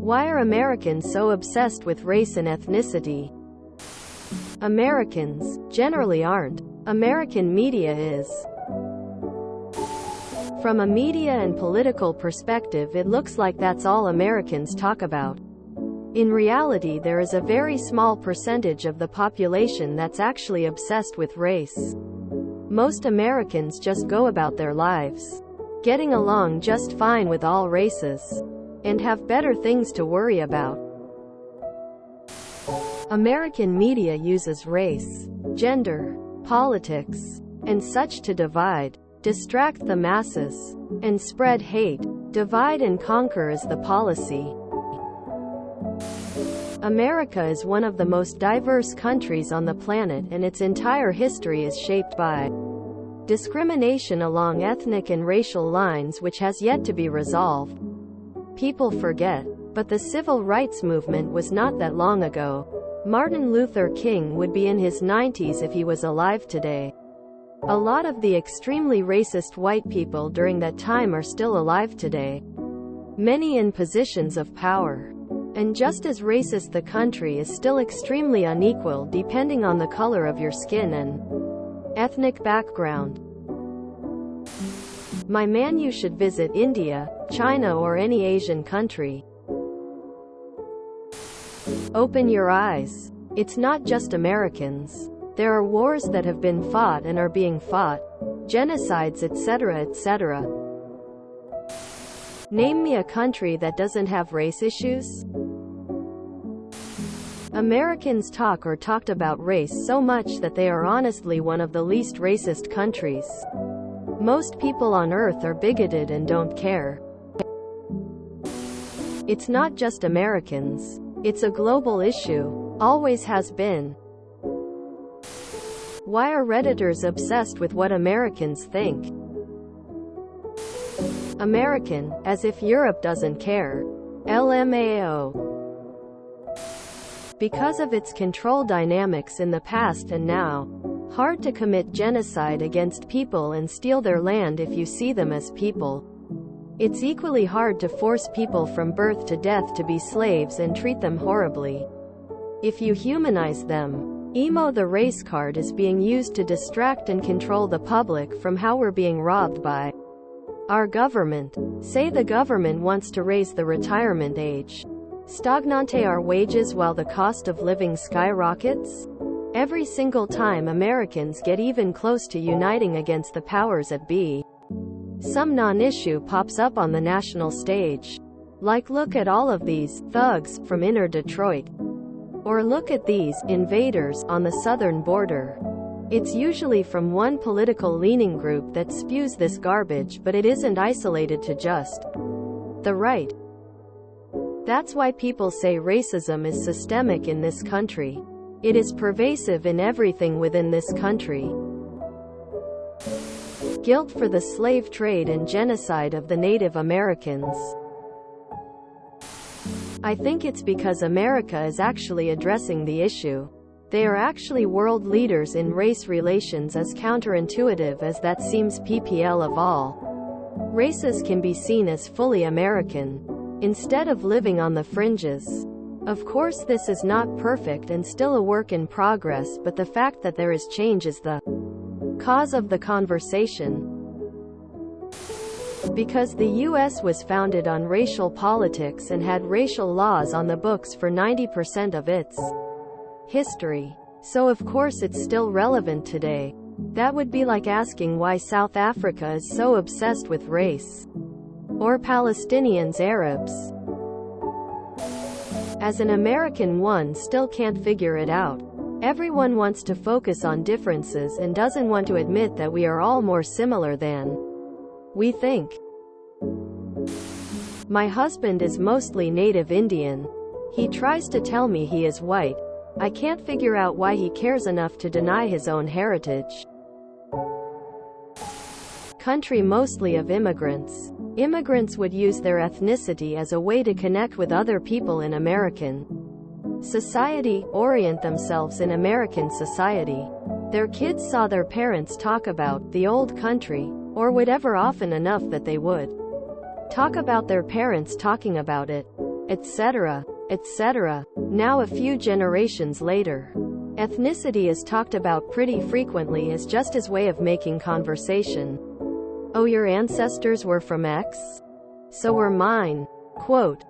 Why are Americans so obsessed with race and ethnicity? Americans generally aren't. American media is. From a media and political perspective, it looks like that's all Americans talk about. In reality, there is a very small percentage of the population that's actually obsessed with race. Most Americans just go about their lives, getting along just fine with all races, and have better things to worry about. American media uses race, gender, politics, and such to divide, distract the masses, and spread hate. Divide and conquer is the policy. America is one of the most diverse countries on the planet, and its entire history is shaped by discrimination along ethnic and racial lines, which has yet to be resolved. People forget, but the civil rights movement was not that long ago. Martin Luther King would be in his 90s if he was alive today. A lot of the extremely racist white people during that time are still alive today, many in positions of power. And just as racist, the country is still extremely unequal depending on the color of your skin and ethnic background. My man, you should visit India, China, or any Asian country. Open your eyes. It's not just Americans. There are wars that have been fought and are being fought, genocides, etc., etc. Name me a country that doesn't have race issues. Americans talk or talked about race so much that they are honestly one of the least racist countries. Most people on Earth are bigoted and don't care. It's not just Americans. It's a global issue. Always has been. Why are Redditors obsessed with what Americans think? American, as if Europe doesn't care. LMAO. Because of its control dynamics in the past and now. Hard to commit genocide against people and steal their land if you see them as people. It's equally hard to force people from birth to death to be slaves and treat them horribly. If you humanize them, emo the race card is being used to distract and control the public from how we're being robbed by our government. Say the government wants to raise the retirement age. Stagnante our wages while the cost of living skyrockets? Every single time Americans get even close to uniting against the powers that be, some non-issue pops up on the national stage. Like, look at all of these thugs from inner Detroit. Or look at these invaders on the southern border. It's usually from one political leaning group that spews this garbage, but it isn't isolated to just the right. That's why people say racism is systemic in this country. It is pervasive in everything within this country. Guilt for the slave trade and genocide of the Native Americans. I think it's because America is actually addressing the issue. They are actually world leaders in race relations, as counterintuitive as that seems. PPL of all races can be seen as fully American, instead of living on the fringes. Of course, this is not perfect and still a work in progress, but the fact that there is change is the cause of the conversation. Because the U.S. was founded on racial politics and had racial laws on the books for 90% of its history. So of course it's still relevant today. That would be like asking why South Africa is so obsessed with race. Or Palestinians, Arabs. As an American, one still can't figure it out. Everyone wants to focus on differences and doesn't want to admit that we are all more similar than we think. My husband is mostly Native Indian. He tries to tell me he is white. I can't figure out why he cares enough to deny his own heritage. Country mostly of immigrants. Immigrants would use their ethnicity as a way to connect with other people in American society, orient themselves in American society. Their kids saw their parents talk about the old country, or whatever, often enough that they would talk about their parents talking about it. etc., etc. Now a few generations later, ethnicity is talked about pretty frequently as just his way of making conversation. Oh, your ancestors were from X? So were mine. Quote,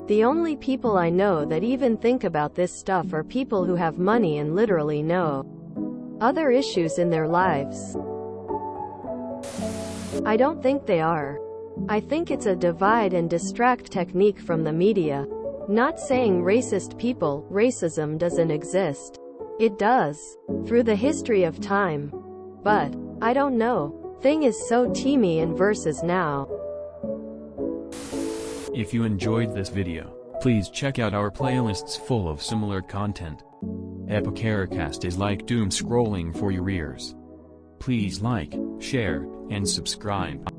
the only people I know that even think about this stuff are people who have money and literally know other issues in their lives. I don't think they are. I think it's a divide and distract technique from the media. Not saying racist people, racism doesn't exist. It does. Through the history of time. But, I don't know. Thing is so teamy in verses now. If you enjoyed this video, please check out our playlists full of similar content. TooAfraidToAsk is like doom scrolling for your ears. Please like, share, and subscribe.